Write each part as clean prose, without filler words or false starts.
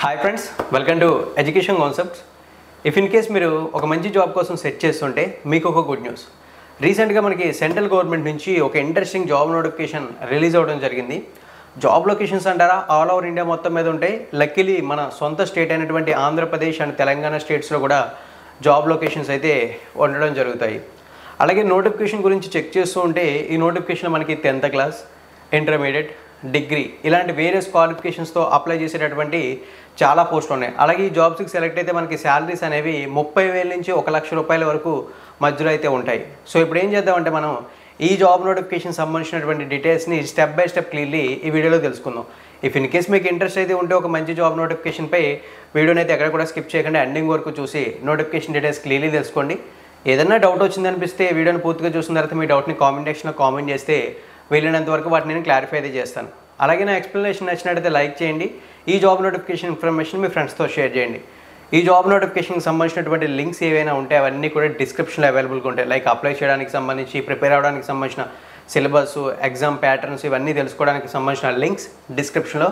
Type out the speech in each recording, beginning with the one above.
Hi friends, welcome to education concepts. If in case మీరు ఒక మంచి జాబ్ కోసం సెట్ చేస్తుంటే మీకు ఒక గుడ్ న్యూస్. రీసెంట్గా మనకి సెంట్రల్ గవర్నమెంట్ నుంచి ఒక ఇంట్రెస్టింగ్ జాబ్ నోటిఫికేషన్ రిలీజ్ అవ్వడం జరిగింది. జాబ్ లొకేషన్స్ అంటారా ఆల్ ఓవర్ ఇండియా మొత్తం మీద ఉంటాయి. లక్కీలీ మన సొంత స్టేట్ అయినటువంటి ఆంధ్రప్రదేశ్ అండ్ తెలంగాణ స్టేట్స్లో కూడా జాబ్ లొకేషన్స్ అయితే ఉండడం జరుగుతాయి. అలాగే నోటిఫికేషన్ గురించి చెక్ చేస్తూ ఉంటే ఈ నోటిఫికేషన్ మనకి 10th క్లాస్, ఇంటర్మీడియట్, డిగ్రీ ఇలాంటి వేరియస్ క్వాలిఫికేషన్స్తో అప్లై చేసేటటువంటి చాలా పోస్టులు ఉన్నాయి. అలాగే ఈ జాబ్స్కి సెలెక్ట్ అయితే మనకి శాలరీస్ అనేవి 30,000 నుంచి 1,00,000 రూపాయల వరకు మధ్యలో అయితే ఉంటాయి. సో ఇప్పుడు ఏం చేద్దామంటే మనం ఈ జాబ్ నోటిఫికేషన్ సంబంధించినటువంటి డీటెయిల్స్ని స్టెప్ బై స్టెప్ క్లియర్లీ ఈ వీడియోలో తెలుసుకుందాం. ఇఫ్ ఇన్ కేస్ మీకు ఇంట్రెస్ట్ అయితే ఉంటే ఒక మంచి జాబ్ నోటిఫికేషన్పై వీడియోని అయితే ఎక్కడ కూడా స్కిప్ చేయకుండా ఎండింగ్ వరకు చూసి నోటిఫికేషన్ డీటెయిల్స్ క్లియర్లీ తెలుసుకోండి. ఏదైనా డౌట్ వచ్చిందనిపిస్తే వీడియోని పూర్తిగా చూసిన తర్వాత మీ డౌట్ని కామెంట్ సెక్షన్లో కామెంట్ చేస్తే వీలైనంత వరకు వాటిని నేను క్లారిఫై అయితే చేస్తాను. అలాగే నా ఎక్స్ప్లెనేషన్ నచ్చినట్టయితే లైక్ చేయండి. ఈ జాబ్ నోటిఫికేషన్ ఇన్ఫర్మేషన్ మీ ఫ్రెండ్స్తో షేర్ చేయండి. ఈ జాబ్ నోటిఫికేషన్కి సంబంధించినటువంటి లింక్స్ ఏవైనా ఉంటే అవన్నీ కూడా డిస్క్రిప్షన్లో అవైలబుల్గా ఉంటాయి. లైక్ అప్లై చేయడానికి సంబంధించి, ప్రిపేర్ అవ్వడానికి సంబంధించిన సిలబస్, ఎగ్జామ్ ప్యాటర్న్స్ ఇవన్నీ తెలుసుకోవడానికి సంబంధించిన లింక్స్ డిస్క్రిప్షన్లో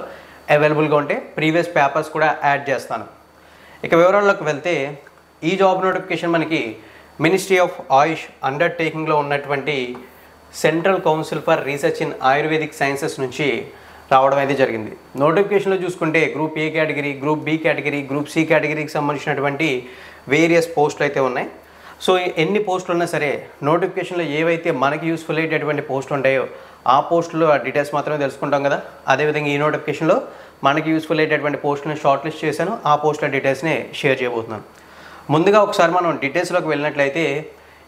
అవైలబుల్గా ఉంటాయి. ప్రీవియస్ పేపర్స్ కూడా యాడ్ చేస్తాను. ఇక వివరాల్లోకి వెళ్తే ఈ జాబ్ నోటిఫికేషన్ మనకి మినిస్ట్రీ ఆఫ్ ఆయుష్ అండర్టేకింగ్లో ఉన్నటువంటి central council for research in Ayurvedic sciences నుంచి రావడం అయితే జరిగింది. నోటిఫికేషన్లో చూసుకుంటే group A category, group B category, group C కేటగిరీకి సంబంధించినటువంటి వేరియస్ పోస్టులు అయితే ఉన్నాయి. సో ఎన్ని పోస్టులు ఉన్నా సరే నోటిఫికేషన్లో ఏవైతే మనకి యూస్ఫుల్ అయ్యేటటువంటి పోస్టులు ఉంటాయో ఆ పోస్టులు ఆ డీటెయిల్స్ మాత్రమే తెలుసుకుంటాం కదా. అదేవిధంగా ఈ నోటిఫికేషన్లో మనకి యూస్ఫుల్ అయ్యేటటువంటి పోస్టులను షార్ట్ లిస్ట్ చేశాను. ఆ పోస్టుల డీటెయిల్స్ని షేర్ చేయబోతున్నాను. ముందుగా ఒకసారి మనం డీటెయిల్స్లోకి వెళ్ళినట్లయితే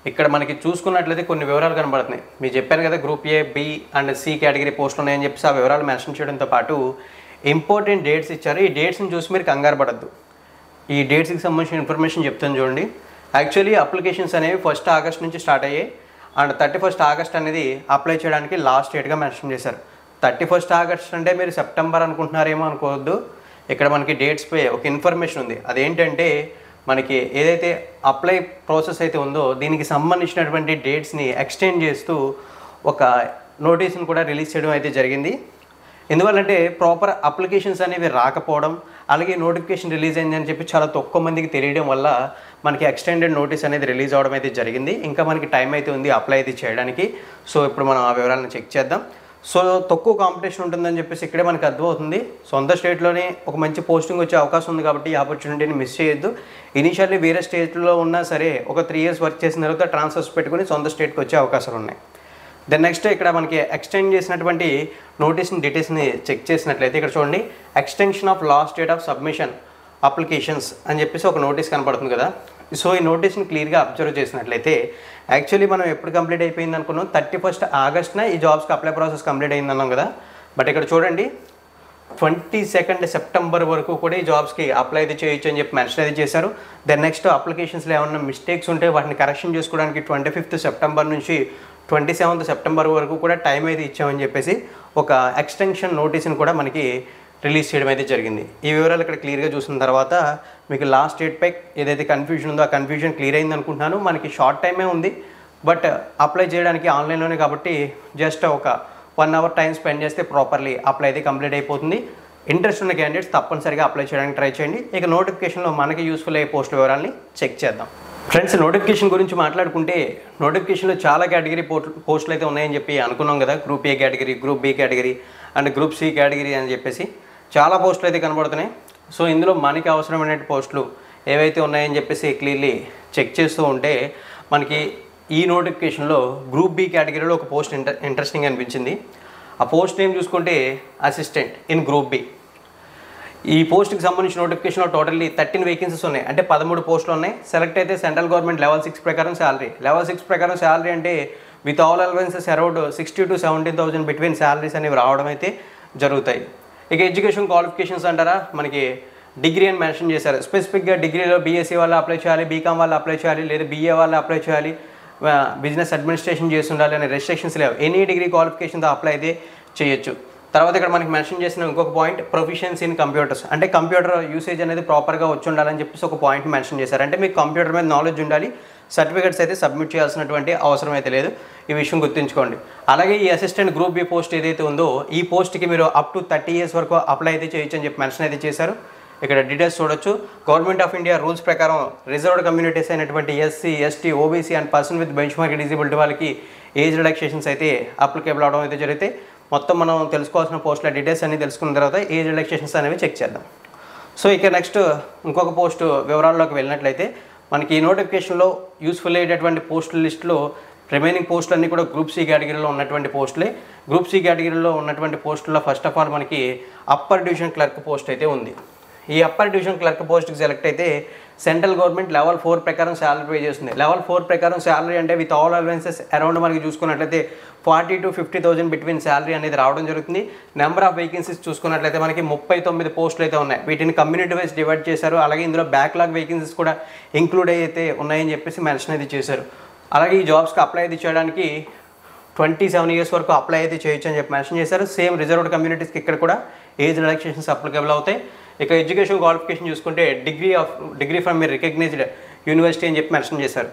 ఇక్కడ మనకి చూసుకున్నట్లయితే కొన్ని వివరాలు కనబడుతున్నాయి. మీరు చెప్పాను కదా group A, B and C category పోస్టులు ఉన్నాయని చెప్పేసి ఆ వివరాలు మెన్షన్ చేయడంతో పాటు ఇంపార్టెంట్ డేట్స్ ఇచ్చారు. ఈ డేట్స్ని చూసి మీరు కంగారు పడద్దు. ఈ డేట్స్కి సంబంధించిన ఇన్ఫర్మేషన్ చెప్తాను చూడండి. యాక్చువల్లీ అప్లికేషన్స్ అనేవి 1 ఆగస్ట్ నుంచి స్టార్ట్ అయ్యాయి అండ్ 31 ఆగస్ట్ అనేది అప్లై చేయడానికి లాస్ట్ డేట్గా మెన్షన్ చేశారు. 31 ఆగస్ట్ అంటే మీరు సెప్టెంబర్ అనుకుంటున్నారేమో అనుకోవద్దు. ఇక్కడ మనకి డేట్స్పై ఒక ఇన్ఫర్మేషన్ ఉంది. అదేంటంటే మనకి ఏదైతే అప్లై ప్రాసెస్ అయితే ఉందో దీనికి సంబంధించినటువంటి డేట్స్ని ఎక్స్టెండ్ చేస్తూ ఒక నోటీస్ని కూడా రిలీజ్ చేయడం అయితే జరిగింది. ఎందువల్లంటే ప్రాపర్ అప్లికేషన్స్ అనేవి రాకపోవడం, అలాగే నోటిఫికేషన్ రిలీజ్ అయిందని చెప్పి చాలా తక్కువ మందికి తెలియడం వల్ల మనకి ఎక్స్టెండెడ్ నోటీస్ అనేది రిలీజ్ అవ్వడం అయితే జరిగింది. ఇంకా మనకి టైం అయితే ఉంది అప్లై అయితే చేయడానికి. సో ఇప్పుడు మనం ఆ వివరాలను చెక్ చేద్దాం. సో తక్కువ కాంపిటీషన్ ఉంటుందని చెప్పేసి ఇక్కడే మనకు అర్థమవుతుంది. సొంత స్టేట్లోనే ఒక మంచి పోస్టింగ్ వచ్చే అవకాశం ఉంది కాబట్టి ఈ ఆపర్చునిటీని మిస్ చేయొద్దు. ఇనిషియల్లీ వేరే స్టేట్లో ఉన్నా సరే ఒక 3 years వర్క్ చేసిన తర్వాత ట్రాన్స్ఫర్స్ పెట్టుకుని సొంత స్టేట్కి వచ్చే అవకాశాలు ఉన్నాయి. దెన్ నెక్స్ట్ ఇక్కడ మనకి ఎక్స్టెండ్ చేసినటువంటి నోటీస్ని డీటెయిల్స్ని చెక్ చేసినట్లయితే ఇక్కడ చూడండి, extension of last date of submission applications అని చెప్పేసి ఒక నోటీస్ కనపడుతుంది కదా. సో ఈ నోటీస్ని క్లియర్గా అబ్జర్వ్ చేసినట్లయితే యాక్చువల్లీ మనం ఎప్పుడు కంప్లీట్ అయిపోయింది అనుకున్నాం, 31 ఆగస్ట్న ఈ జాబ్స్కి అప్లై ప్రాసెస్ కంప్లీట్ అయింది అన్నాం కదా. బట్ ఇక్కడ చూడండి 22 సెప్టెంబర్ వరకు కూడా ఈ జాబ్స్కి అప్లై అయితే చేయొచ్చు అని చెప్పి మెన్షన్ అయితే చేశారు. దెన్ నెక్స్ట్ అప్లికేషన్స్లో ఏమైనా మిస్టేక్స్ ఉంటే వాటిని కరెక్షన్ చేసుకోవడానికి 25 సెప్టెంబర్ నుంచి 27 సెప్టెంబర్ వరకు కూడా టైం అయితే ఇచ్చామని చెప్పేసి ఒక ఎక్స్టెన్షన్ నోటీస్ని కూడా మనకి రిలీజ్ చేయడం అయితే జరిగింది. ఈ వివరాలు ఇక్కడ క్లియర్గా చూసిన తర్వాత మీకు లాస్ట్ డేట్పై ఏదైతే కన్ఫ్యూజన్ ఉందో ఆ కన్ఫ్యూజన్ క్లియర్ అయింది అనుకుంటున్నాను. మనకి షార్ట్ టైమే ఉంది బట్ అప్లై చేయడానికి ఆన్లైన్లోనే కాబట్టి జస్ట్ ఒక 1 hour టైం స్పెండ్ చేస్తే ప్రాపర్లీ అప్లై అయితే కంప్లీట్ అయిపోతుంది. ఇంట్రెస్ట్ ఉన్న క్యాండిడేట్స్ తప్పనిసరిగా అప్లై చేయడానికి ట్రై చేయండి. ఇక నోటిఫికేషన్లో మనకి యూస్ఫుల్ అయ్యే పోస్ట్ వివరాలని చెక్ చేద్దాం. ఫ్రెండ్స్, నోటిఫికేషన్ గురించి మాట్లాడుకుంటే నోటిఫికేషన్లో చాలా కేటగిరీ పోస్టులు అయితే ఉన్నాయని చెప్పి అనుకున్నాం కదా. Group A category, group B category and group C category అని చెప్పేసి చాలా పోస్టులు అయితే కనబడుతున్నాయి. సో ఇందులో మనకి అవసరమైన పోస్టులు ఏవైతే ఉన్నాయని చెప్పేసి క్లియర్లీ చెక్ చేస్తూ ఉంటే మనకి ఈ నోటిఫికేషన్లో గ్రూప్ బి కేటగిరీలో ఒక పోస్ట్ ఇంట్రెస్టింగ్ అనిపించింది. ఆ పోస్ట్ నేమ్ చూసుకుంటే అసిస్టెంట్ ఇన్ గ్రూప్ బి. ఈ పోస్ట్కి సంబంధించిన నోటిఫికేషన్లో టోటల్లీ 13 వేకెన్సీస్ ఉన్నాయి. అంటే 13 పోస్టులు ఉన్నాయి. సెలెక్ట్ అయితే సెంట్రల్ గవర్నమెంట్ లెవెల్ 6 ప్రకారం శాలరీ. లెవెల్ 6 ప్రకారం శాలరీ అంటే with all allowances around 60,000 to 17,000 between salaries అనేవి రావడం అయితే జరుగుతాయి. ఇక ఎడ్యుకేషన్ క్వాలిఫికేషన్స్ అంటారా, మనకి డిగ్రీ అని మెన్షన్ చేశారు. స్పెసిఫిక్గా డిగ్రీలో బీఎస్సీ వాళ్ళు అప్లై చేయాలి, బీకామ్ వాళ్ళు అప్లై చేయాలి, లేదా బీఏ వాళ్ళు అప్లై చేయాలి, బిజినెస్ అడ్మినిస్ట్రేషన్ చేసి ఉండాలి అనే రెస్ట్రిక్షన్స్ లేవు. ఎనీ డిగ్రీ క్వాలిఫికేషన్తో అప్లై అయితే చేయొచ్చు. తర్వాత ఇక్కడ మనకి మెన్షన్ చేసిన ఇంకొక పాయింట్ ప్రొఫిషియన్సీ ఇన్ కంప్యూటర్స్. అంటే కంప్యూటర్ యూసేజ్ అనేది ప్రాపర్గా వచ్చి ఉండాలని చెప్పేసి ఒక పాయింట్ మెన్షన్ చేశారు. అంటే మీకు కంప్యూటర్ మీద నాలెడ్జ్ ఉండాలి. సర్టిఫికేట్స్ అయితే సబ్మిట్ చేయాల్సినటువంటి అవసరం అయితే లేదు. ఈ విషయం గుర్తుంచుకోండి. అలాగే ఈ అసిస్టెంట్ గ్రూప్ బి పోస్ట్ ఏదైతే ఉందో ఈ పోస్ట్కి మీరు అప్ టు 30 years వరకు అప్లై అయితే చేయొచ్చు అని చెప్పి మెన్షన్ అయితే చేశారు. ఇక్కడ డీటెయిల్స్ చూడొచ్చు. గవర్నమెంట్ ఆఫ్ ఇండియా రూల్స్ ప్రకారం రిజర్వ్డ్ కమ్యూనిటీస్ అయినటువంటి SC, ST, OBC and person with bench mark disability వాళ్ళకి ఏజ్ రిలాక్సేషన్స్ అయితే అప్లికేబుల్ అవడం అయితే జరిగితే మొత్తం మనం తెలుసుకోవాల్సిన పోస్టుల డీటెయిల్స్ అన్ని తెలుసుకున్న తర్వాత ఏజ్ రిలాక్సేషన్స్ అనేవి చెక్ చేద్దాం. సో ఇక నెక్స్ట్ ఇంకొక పోస్ట్ వివరాల్లోకి వెళ్ళినట్లయితే మనకి ఈ నోటిఫికేషన్లో యూస్ఫుల్ అయ్యేటటువంటి పోస్టుల లిస్టులో రిమైనింగ్ పోస్టులు అన్నీ కూడా గ్రూప్ సి కేటగిరీలో ఉన్నటువంటి పోస్టులే. గ్రూప్ సి కేటగిరీలో ఉన్నటువంటి పోస్టుల్లో ఫస్ట్ ఆఫ్ ఆల్ మనకి అప్పర్ డివిజన్ క్లర్క్ పోస్ట్ అయితే ఉంది. ఈ అప్పర్ డివిజన్ క్లర్క్ పోస్ట్కి సెలెక్ట్ అయితే సెంట్రల్ గవర్నమెంట్ లెవెల్ 4 ప్రకారం శాలరీ పే చేస్తుంది. లెవెల్ 4 ప్రకారం శాలరీ అంటే విత్ ఆల్ అలవెన్సెస్ అరౌండ్ మనకి చూసుకున్నట్లయితే 40,000 to 50,000 బిట్వీన్ శాలరీ అనేది రావడం జరుగుతుంది. నెంబర్ ఆఫ్ వేకెన్సీస్ చూసుకున్నట్లయితే మనకి 39 పోస్టులు అయితే ఉన్నాయి. వీటిని కమ్యూనిటీ వైజ్ డివైడ్ చేశారు. అలాగే ఇందులో బ్యాక్లాగ్ వేకెన్సీస్ కూడా ఇంక్లూడ్ అయితే ఉన్నాయని చెప్పేసి మెన్షన్ అయితే చేశారు. అలాగే ఈ జాబ్స్కి అప్లై అయితే చేయడానికి 27 years వరకు అప్లై అయితే చేయొచ్చు అని చెప్పి మెన్షన్ చేశారు. సేమ్ రిజర్వ్డ్ కమ్యూనిటీస్కి ఇక్కడ కూడా ఏజ్ రిలాక్సేషన్స్ అప్లికేబుల్ అవుతాయి. ఇక ఎడ్యుకేషన్ క్వాలిఫికేషన్ చూసుకుంటే డిగ్రీ ఫ్రమ్ మీ రికగ్నైజ్డ్ యూనివర్సిటీ అని చెప్పి మెన్షన్ చేశారు.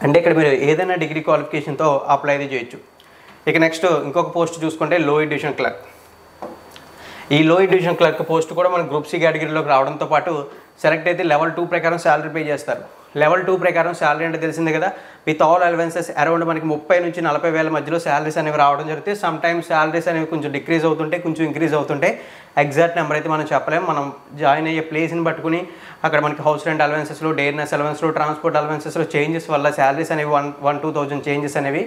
అంటే ఇక్కడ మీరు ఏదైనా డిగ్రీ క్వాలిఫికేషన్తో అప్లై అయితే చేయొచ్చు. ఇక నెక్స్ట్ ఇంకొక పోస్ట్ చూసుకుంటే లోయర్ డివిజన్ క్లర్క్. ఈ లోయర్ డివిజన్ క్లర్క్ పోస్ట్ కూడా మన గ్రూప్ సి కేటగిరీలోకి రావడంతో పాటు సెలెక్ట్ అయితే లెవెల్ 2 ప్రకారం శాలరీ పే చేస్తారు. లెవెల్ 2 ప్రకారం శాలరీ అంటే తెలిసిందే కదా, విత్ ఆల్ అలవెన్సెస్ అరౌండ్ మనకి 30 నుంచి 40 వేల మధ్యలో శాలరీస్ అనేవి రావడం జరిగితే సమ్ టైమ్స్ శాలరీస్ అనేవి కొంచెం డిక్రీజ్ అవుతుంటే కొంచెం ఇంక్రీజ్ అవుతుంటే ఎగ్జాక్ట్ నెంబర్ అయితే మనం చెప్పలేము. మనం జాయిన్ అయ్యే ప్లేస్ని పట్టుకుని అక్కడ మనకి హౌస్ రెంట్ అలవెన్సెస్లో, డేర్నెస్ అలవెన్స్లో, ట్రాన్స్పోర్ట్ అలవెన్సెస్లో చేంజెస్ వల్ల శాలరీస్ అనేవి 1,000-2,000 చేంజెస్ అనేవి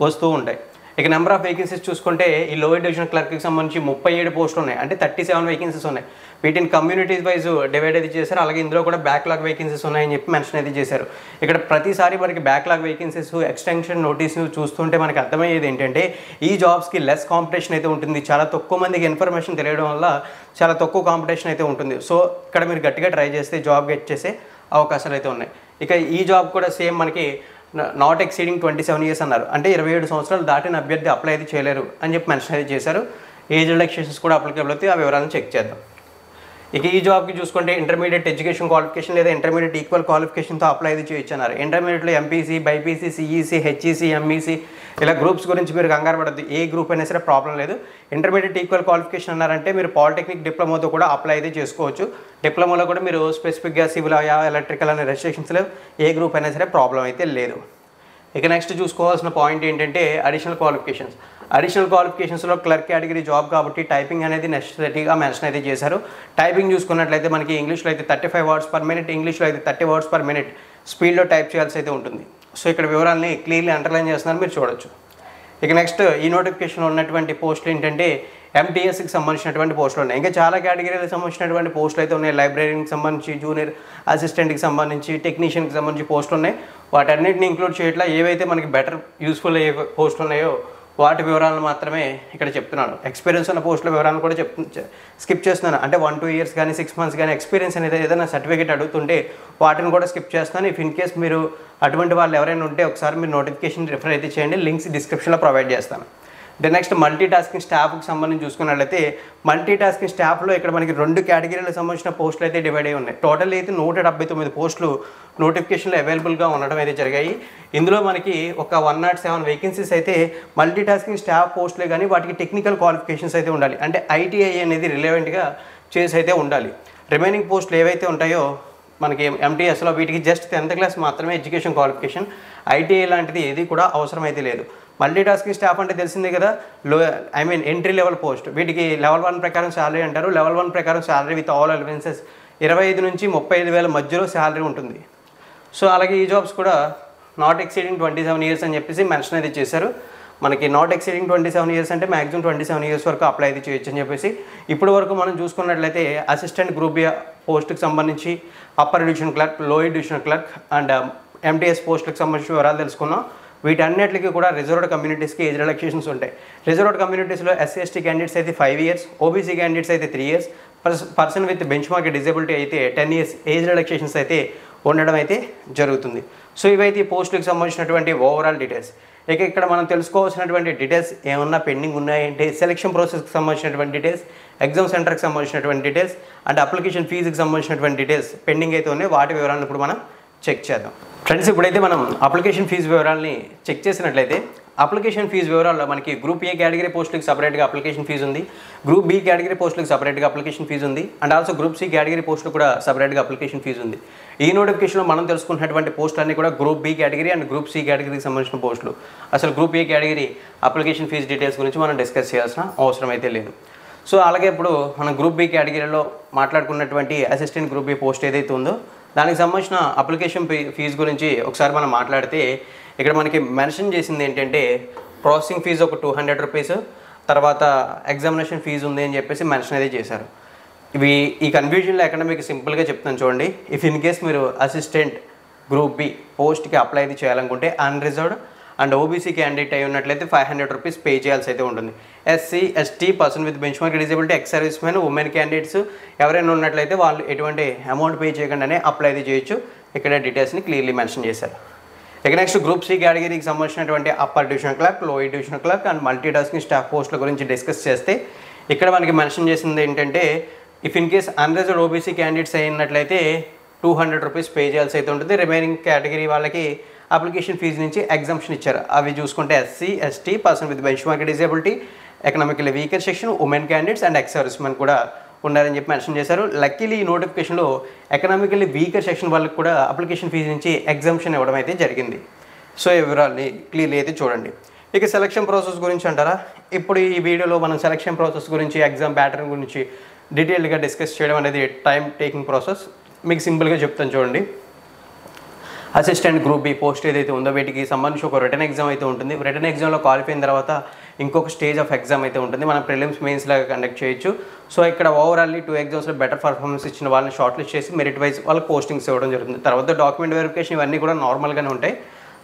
వస్తూ ఉంటాయి. ఇక నెంబర్ ఆఫ్ వేకెన్సీస్ చూసుకుంటే ఈ లోయర్ డివిజన్ క్లర్క్కి సంబంధించి 37 పోస్టులు ఉన్నాయి. అంటే 37 వేకెన్సీస్ ఉన్నాయి. వీటిని కమ్యూనిటీస్ వైజ్ డివైడ్ అయితే చేశారు. అలాగే ఇందులో కూడా బ్యాక్లాగ్ వేకెన్సీస్ ఉన్నాయని చెప్పి మెన్షన్ అయితే చేశారు. ఇక్కడ ప్రతిసారి మనకి బ్యాక్లాగ్ వేకెన్సీస్, ఎక్స్టెన్షన్ నోటీస్ చూస్తుంటే మనకి అర్థమయ్యేది ఏంటంటే ఈ జాబ్స్కి లెస్ కాంపిటీషన్ అయితే ఉంటుంది. చాలా తక్కువ మందికి ఇన్ఫర్మేషన్ తెలియడం వల్ల చాలా తక్కువ కాంపిటీషన్ అయితే ఉంటుంది. సో ఇక్కడ మీరు గట్టిగా ట్రై చేస్తే జాబ్ గెట్ చేసే అవకాశాలు అయితే ఉన్నాయి. ఇక ఈ జాబ్ కూడా సేమ్ మనకి నాట్ ఎక్సీడింగ్ 27 years అన్నారు. అంటే 27 సంవత్సరాలు దాటిన అభ్యర్థి అప్లై అయితే చేయలేరు అని చెప్పి మెన్షన్ అయితే చేశారు. ఏజ్ రిలాక్సేషన్స్ కూడా అప్లికేబుల్ అయితే ఆ వివరాలను చెక్ చేద్దాం. ఇక ఈ జాబ్కి చూసుకుంటే ఇంటర్మీడియట్ ఎడ్యుకేషన్ క్వాలిఫికేషన్ లేదా ఇంటర్మీడియట్ ఈక్వల్ క్వాలిఫికేషన్తో అప్లై అయితే చేయొచ్చు అన్నారు. ఇంటర్మీడియట్లో MPC, BiPC, CEC, HEC, MEC ఇలా గ్రూప్స్ గురించి మీరు కంగారు పడద్దు. ఏ గ్రూప్ అయినా సరే ప్రాబ్లం లేదు. ఇంటర్మీడియట్ ఈక్వల్ క్వాలిఫికేషన్ అన్నారంటే మీరు పాలిటెక్నిక్ డిప్లొమాతో కూడా అప్లై అయితే చేసుకోవచ్చు. డిప్లొమాలో కూడా మీరు స్పెసిఫిక్గా సివిల్, ఎలక్ట్రికల్ అనే రెస్ట్రిక్షన్స్ లేవు. ఏ గ్రూప్ అయినా సరే ప్రాబ్లం అయితే లేదు. ఇక నెక్స్ట్ చూసుకోవాల్సిన పాయింట్ ఏంటంటే అడిషనల్ క్వాలిఫికేషన్స్. అడిషనల్ క్వాలిఫికేషన్స్లో క్లర్క్ కేటగిరీ జాబ్ కాబట్టి టైపింగ్ అనేది నెసెసిటీగా మెన్షన్ అయితే చేశారు. టైపింగ్ చూసుకున్నట్లయితే మనకి ఇంగ్లీష్లో అయితే 35 words per minute, ఇంగ్లీష్లో అయితే 30 words per minute స్పీడ్లో టైప్ చేయాల్సి అయితే ఉంటుంది. సో ఇక్కడ వివరాలని క్లియర్లీ అండర్లైన్ చేస్తున్నారు, మీరు చూడొచ్చు. ఇక నెక్స్ట్ ఈ నోటిఫికేషన్లో ఉన్నటువంటి పోస్టులు ఏంటంటే ఎంటీఎస్కి సంబంధించినటువంటి పోస్టులు ఉన్నాయి. ఇంకా చాలా కేటగిరీలకు సంబంధించినటువంటి పోస్టులు అయితే ఉన్నాయి. లైబ్రరీకి సంబంధించి, జూనియర్ అసిస్టెంట్కి సంబంధించి, టెక్నీషియన్కి సంబంధించి పోస్టులు ఉన్నాయి. వాటన్నిటిని ఇంక్లూడ్ చేయట్లా. ఏవైతే మనకి బెటర్ యూస్ఫుల్ అయ్యే పోస్టులు ఉన్నాయో వాటి వివరాలను మాత్రమే ఇక్కడ చెప్తున్నాను. ఎక్స్పీరియన్స్ ఉన్న పోస్టుల వివరాలను కూడా స్కిప్ చేస్తున్నాను. అంటే 1-2 years కానీ 6 months కానీ ఎక్స్పీరియన్స్ అనేది ఏదైనా సర్టిఫికేట్ అడుగుతుంటే వాటిని కూడా స్కిప్ చేస్తున్నాను. ఇఫ్ ఇన్ కేస్ మీరు అటువంటి వాళ్ళు ఎవరైనా ఉంటే ఒకసారి మీరు నోటిఫికేషన్ రిఫర్ అయితే చేయండి. లింక్స్ డిస్క్రిప్షన్లో ప్రొవైడ్ చేస్తాను. నెక్స్ట్ మల్టీ టాస్కింగ్ స్టాఫ్కి సంబంధించి చూసుకున్నట్లయితే మల్టీ టాస్కింగ్ స్టాఫ్లో ఇక్కడ మనకి 2 కేటగిరీలకు సంబంధించిన పోస్టులు అయితే డివైడ్ అయి ఉన్నాయి. టోటల్ అయితే 179 పోస్టులు నోటిఫికేషన్లో అవైలబుల్గా ఉండడం అయితే జరిగాయి. ఇందులో మనకి ఒక 107 వేకెన్సీస్ అయితే మల్టీ టాస్కింగ్ స్టాఫ్ పోస్టులే కానీ వాటికి టెక్నికల్ క్వాలిఫికేషన్స్ అయితే ఉండాలి. అంటే ఐటీఐ అనేది రిలవెంట్గా చేసి అయితే ఉండాలి. రిమైనింగ్ పోస్టులు ఏవైతే ఉంటాయో మనకి ఎంటీఎస్లో వీటికి జస్ట్ 10th class మాత్రమే ఎడ్యుకేషన్ క్వాలిఫికేషన్. ఐటీఐ లాంటిది ఏది కూడా అవసరం అయితే లేదు. మల్టీ టాస్కింగ్ స్టాఫ్ అంటే తెలిసిందే కదా, ఎంట్రీ లెవెల్ పోస్ట్. వీటికి లెవెల్ 1 ప్రకారం శాలరీ అంటారు. లెవెల్ 1 ప్రకారం శాలరీ విత్ ఆల్ అలవెన్సెస్ 25 నుంచి 35 వేల మధ్యలో శాలరీ ఉంటుంది. సో అలాగే ఈ జాబ్స్ కూడా నాట్ ఎక్సీడింగ్ 27 years అని చెప్పేసి మెన్షన్ అయితే చేశారు. మనకి నాట్ ఎక్సీడింగ్ 27 years అంటే మ్యాక్సిమం 27 years వరకు అప్లై అయితే చేయొచ్చు అని చెప్పేసి. ఇప్పటి వరకు మనం చూసుకున్నట్లయితే అసిస్టెంట్ గ్రూప్ బి పోస్ట్కి సంబంధించి upper division clerk, lower division clerk and MTS పోస్టులకు సంబంధించి వివరాలు తెలుసుకున్నాం. వీటన్నిటికీ కూడా రిజర్వ్డ్ కమ్యూనిటీస్కి ఏజ్ రిలాక్సేషన్స్ ఉంటాయి. రిజర్వ్డ్ కమ్యూనిటీస్లో ఎస్సీ ఎస్టీ క్యాండిడేట్స్ అయితే 5 years, ఓబీసీ క్యాండిడేట్స్ అయితే 3 years, person with bench mark disability అయితే 10 years ఏజ్ రిలాక్సేషన్స్ అయితే ఉండడం అయితే జరుగుతుంది. సో ఇవైతే ఈ పోస్టులకు సంబంధించినటువంటి ఓవరాల్ డీటెయిల్స్. ఇక ఇక్కడ మనం తెలుసుకోవాల్సినటువంటి డీటెయిల్స్ ఏమన్నా పెండింగ్ ఉన్నాయంటే సెలక్షన్ ప్రాసెస్కి సంబంధించినటువంటి డీటెయిల్స్, ఎగ్జామ్ సెంటర్కి సంబంధించినటువంటి డీటెయిల్స్ అండ్ అప్లికేషన్ ఫీజుకి సంబంధించినటువంటి డీటెయిల్స్ పెండింగ్ అయితే ఉన్నాయి. వాటి వివరాలను ఇప్పుడు మనం చెక్ చేద్దాం. ఫ్రెండ్స్, ఇప్పుడైతే మనం అప్లికేషన్ ఫీజు వివరాలని చెక్ చేసినట్లయితే అప్లికేషన్ ఫీజు వివరాల్లో మనకి గ్రూప్ ఏ కేటగిరీ పోస్టులకు సపరేట్గా అప్లికేషన్ ఫీజు ఉంది, గ్రూప్ బి కేటగిరీ పోస్టులకు సపరేట్గా అప్లికేషన్ ఫీజు ఉంది, and also group C category పోస్టులు కూడా సపరేట్గా అప్లికేషన్ ఫీజు ఉంది. ఈ నోటిఫికేషన్లో మనం తెలుసుకున్నటువంటి పోస్టులు అన్నీ కూడా group B category and group C కేటగిరీకి సంబంధించిన పోస్టులు. అసలు group A category application fees details గురించి మనం డిస్కస్ చేయాల్సిన అవసరం అయితే లేదు. సో అలాగే ఇప్పుడు మనం గ్రూప్ బి కేటగిరీలో మాట్లాడుకున్నటువంటి అసిస్టెంట్ గ్రూప్ బి పోస్ట్ ఏదైతే ఉందో దానికి సంబంధించిన అప్లికేషన్ ఫీజు గురించి ఒకసారి మనం మాట్లాడితే ఇక్కడ మనకి మెన్షన్ చేసింది ఏంటంటే ప్రాసెసింగ్ ఫీజు ఒక 200 రూపీస్, తర్వాత ఎగ్జామినేషన్ ఫీజు ఉంది అని చెప్పేసి మెన్షన్ అయితే చేశారు. ఈ కన్ఫ్యూజన్ లేకుండా మీకు సింపుల్గా చెప్తాను చూడండి. ఇఫ్ ఇన్ కేస్ మీరు అసిస్టెంట్ గ్రూప్ బి పోస్ట్కి అప్లై అయితే చేయాలనుకుంటే అన్రిజర్వ్డ్ అండ్ ఓబీసీ క్యాండిడేట్ అయి ఉన్నట్లయితే 500 రూపీస్ పే చేయాల్సి అయితే ఉంటుంది. SC ST person with bench mark disability ex service men women candidates ఎవరైనా ఉన్నట్లయితే వాళ్ళు ఎటువంటి అమౌంట్ పే చేయకుండానే అప్లై అయితే చేయొచ్చు. ఇక్కడ డీటెయిల్స్ని క్లియర్లీ మెన్షన్ చేశారు. ఇక నెక్స్ట్ గ్రూప్ సి కేటగిరీకి సంబంధించినటువంటి upper divisional clerk, lower divisional clerk and multi tasking staff పోస్టుల గురించి డిస్కస్ చేస్తే ఇక్కడ మనకి మెన్షన్ చేసింది ఏంటంటే if in case unreserved OBC candidates అయినట్లయితే 200 రూపీస్ పే చేయాల్సి అయితే ఉంటుంది. రిమైనింగ్ కేటగిరీ వాళ్ళకి అప్లికేషన్ ఫీజు నుంచి ఎగ్జామ్షన్ ఇచ్చారు. అవి చూసుకుంటే SC ST person with bench mark disability economically weaker section women candidates and ex service men కూడా ఉన్నారని చెప్పి మెన్షన్ చేశారు. లక్కీలీ ఈ నోటిఫికేషన్లో ఎకనామికల్లీ వీకర్ సెక్షన్ వాళ్ళకి కూడా అప్లికేషన్ ఫీజు నుంచి ఎగ్జామ్షన్ ఇవ్వడం అయితే జరిగింది. సో ఈ వివరాలని క్లియర్లీ అయితే చూడండి. ఇక సెలక్షన్ ప్రాసెస్ గురించి అంటారా, ఇప్పుడు ఈ వీడియోలో మనం సెలక్షన్ ప్రాసెస్ గురించి ఎగ్జామ్ ప్యాటర్న్ గురించి డీటెయిల్గా డిస్కస్ చేయడం అనేది టైం టేకింగ్ ప్రాసెస్. మీకు సింపుల్గా చెప్తాను చూడండి. అసిస్టెంట్ గ్రూప్ బి పోస్ట్ ఏదైతే ఉందో వీటికి సంబంధించి ఒక రిటర్న్ ఎగ్జామ్ అయితే ఉంటుంది. రిటర్న్ ఎగ్జామ్లో క్వాలిఫై అయిన తర్వాత ఇంకొక స్టేజ్ ఆఫ్ ఎగ్జామ్ అయితే ఉంటుంది. మనం ప్రిలిమ్స్ మెయిన్స్ లాగా కండక్ట్ చేయొచ్చు. సో ఇక్కడ ఓవరాల్లీ 2 ఎగ్జామ్స్లో బెటర్ పర్ఫార్మెన్స్ ఇచ్చిన వాళ్ళని షార్ట్ లిస్ట్ చేసి మెరిట్ వైజ్ వాళ్ళకి పోస్టింగ్స్ ఇవ్వడం జరుగుతుంది. తర్వాత డాక్యుమెంట్ వెరిఫికేషన్ ఇవన్నీ కూడా నార్మల్గానే ఉంటాయి.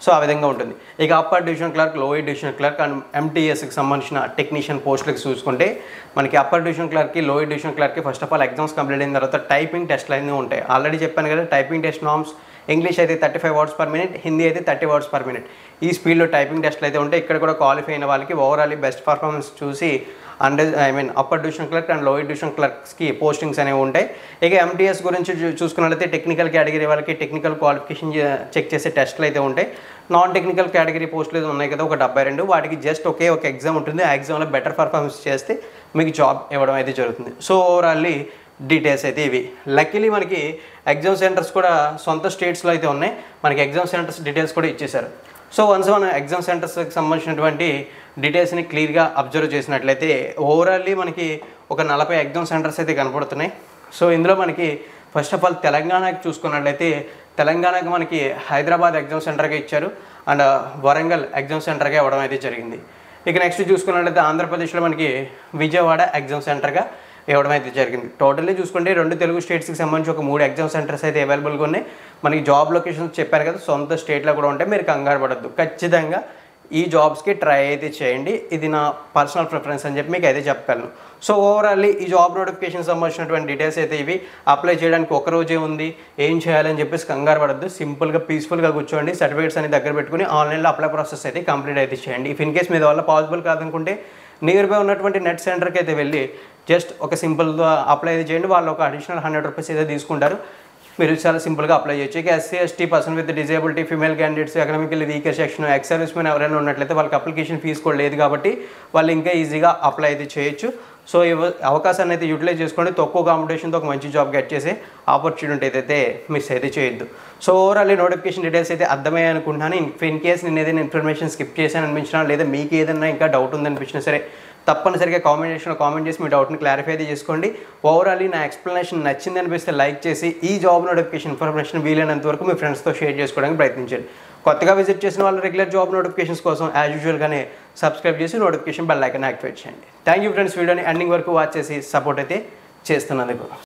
సో ఆ విధంగా ఉంటుంది. ఇక upper divisional clerk, lower divisional clerk and ఎంటీఎస్కి సంబంధించిన టెక్నీషియన్ పోస్టులకు చూసుకుంటే మనకి అప్పర్ డివిజనల్ క్లర్క్కి, లోయర్ డివిజనల్ క్లర్క్కి first of all exams complete అయిన తర్వాత టైపింగ్ టెస్ట్లు అన్నీ ఉంటాయి. ఆల్రెడీ చెప్పాను కదా, టైపింగ్ టెస్ట్ నార్మ్స్ ఇంగ్లీష్ అయితే 35 వర్డ్స్ పర్ మినిట్, హిందీ అయితే 30 వర్డ్స్ పర్ మినిట్. ఈ స్పీడ్లో టైపింగ్ టెస్ట్లు అయితే ఉంటాయి. ఇక్కడ కూడా క్వాలిఫై అయిన వాళ్ళకి ఓవరాల్లీ బెస్ట్ పర్ఫార్మెన్స్ చూసి upper divisional clerk and lower divisional క్లర్క్స్కి పోస్టింగ్స్ అనేవి ఉంటాయి. ఇక ఎంటీఎస్ గురించి చూసుకున్నట్లయితే టెక్నికల్ కేటగిరీ వాళ్ళకి టెక్నికల్ క్వాలిఫికేషన్ చెక్ చేసే టెస్ట్లు అయితే ఉంటాయి. నాన్ టెక్నికల్ కేటగిరీ పోస్టులు ఉన్నాయి కదా ఒక 72, వాటికి జస్ట్ ఒక ఎగ్జామ్ ఉంటుంది. ఆ ఎగ్జామ్లో బెటర్ పర్ఫార్మెన్స్ చేస్తే మీకు జాబ్ ఇవ్వడం అయితే జరుగుతుంది. సో ఓవరాల్లీ డీటెయిల్స్ అయితే ఇవి. లక్కీలీ మనకి ఎగ్జామ్ సెంటర్స్ కూడా సొంత స్టేట్స్లో అయితే ఉన్నాయి. మనకి ఎగ్జామ్ సెంటర్స్ డీటెయిల్స్ కూడా ఇచ్చేశారు. సో వన్స్ మనం ఎగ్జామ్ సెంటర్స్కి సంబంధించినటువంటి డీటెయిల్స్ని క్లియర్గా అబ్జర్వ్ చేసినట్లయితే ఓవరాల్లీ మనకి ఒక 40 ఎగ్జామ్ సెంటర్స్ అయితే కనపడుతున్నాయి. సో ఇందులో మనకి ఫస్ట్ ఆఫ్ ఆల్ తెలంగాణకి చూసుకున్నట్లయితే తెలంగాణకి మనకి హైదరాబాద్ ఎగ్జామ్ సెంటర్గా ఇచ్చారు అండ్ వరంగల్ ఎగ్జామ్ సెంటర్గా ఇవ్వడం అయితే జరిగింది. ఇక నెక్స్ట్ చూసుకున్నట్లయితే ఆంధ్రప్రదేశ్లో మనకి విజయవాడ ఎగ్జామ్ సెంటర్గా ఇవ్వడం అయితే జరిగింది. టోటల్లీ చూసుకుంటే 2 తెలుగు స్టేట్స్కి సంబంధించి ఒక 3 ఎగ్జామ్ సెంటర్స్ అయితే అవైలబుల్గా ఉన్నాయి. మనకి జాబ్ లొకేషన్స్ చెప్పారు కదా, సొంత స్టేట్లో కూడా ఉంటాయి. మీరు కంగారు పడద్దు, ఖచ్చితంగా ఈ జాబ్స్కి ట్రై అయితే చేయండి. ఇది నా పర్సనల్ ప్రిఫరెన్స్ అని చెప్పి మీకు అయితే చెప్పగలను. సో ఓవరాల్లీ ఈ జాబ్ నోటిఫికేషన్ సంబంధించినటువంటి డీటెయిల్స్ అయితే ఇవి. అప్లై చేయడానికి ఒక రోజే ఉంది, ఏం చేయాలని చెప్పేసి కంగారు పడద్దు. సింపుల్గా పీస్ఫుల్గా కూర్చోండి, సర్టిఫికేట్స్ అని దగ్గర పెట్టుకుని ఆన్లైన్లో అప్లై ప్రాసెస్ అయితే కంప్లీట్ అయితే చేయండి. ఇఫ్ ఇన్ కేస్ మీ వల్ల పాసిబుల్ కాదనుకుంటే నియర్ బై ఉన్నటువంటి నెట్ సెంటర్కి అయితే వెళ్ళి జస్ట్ ఒక సింపుల్గా అప్లై అయితే చేయండి. వాళ్ళు ఒక అడిషనల్ 100 రూపీస్ అయితే తీసుకుంటారు. మీరు చాలా సింపుల్గా అప్లై చేయొచ్చు. ఇక SC ST person with disability, female candidates, economically weaker section, ex service men ఎవరైనా ఉన్నట్లయితే వాళ్ళకి అప్లికేషన్ ఫీజు కూడా లేదు కాబట్టి వాళ్ళు ఇంకా ఈజీగా అప్లై అయితే చేయొచ్చు. సో ఈ అవకాశాన్ని అయితే యూటిలైజ్ చేసుకోండి. తక్కువ కాంపిటీషన్తో ఒక మంచి జాబ్ గెట్ చేసే ఆపర్చునిటీ అయితే మిస్ అయితే చేయొద్దు. సో ఓవరాల్ నోటిఫికేషన్ డీటెయిల్స్ అయితే అర్థమయ్యాయి అనుకుంటున్నాను. ఇన్ కేస్ నేను ఏదైనా ఇన్ఫర్మేషన్ స్కిప్ చేశాను అనిపించినా లేదా మీకు ఏదైనా ఇంకా డౌట్ ఉందనిపించినా సరే తప్పనిసరిగా కామెంట్ సెక్షన్లో కామెంట్ చేసి మీ డౌట్ని క్లారిఫై అయితే చేసుకోండి. ఓవరాల్లీ నా ఎక్స్ప్లెనేషన్ నచ్చింది అనిపిస్తే లైక్ చేసి ఈ జాబ్ నోటిఫికేషన్ ఇన్ఫర్మేషన్ వీలైనంత వరకు మీ ఫ్రెండ్స్తో షేర్ చేసుకోవడానికి ప్రయత్నించండి. కొత్తగా విజిట్ చేసిన వాళ్ళు రెగ్యులర్ జాబ్ నోటిఫికేషన్స్ కోసం యాజ్ యూజువల్గానే సబ్స్క్రైబ్ చేసి నోటిఫికేషన్ బెల్ ఐకాన్ యాక్టివేట్ చేయండి. థ్యాంక్ యూ ఫ్రెండ్స్, వీడియోని ఎండింగ్ వరకు వాచ్ చేసి సపోర్ట్ అయితే చేస్తున్నందుకు.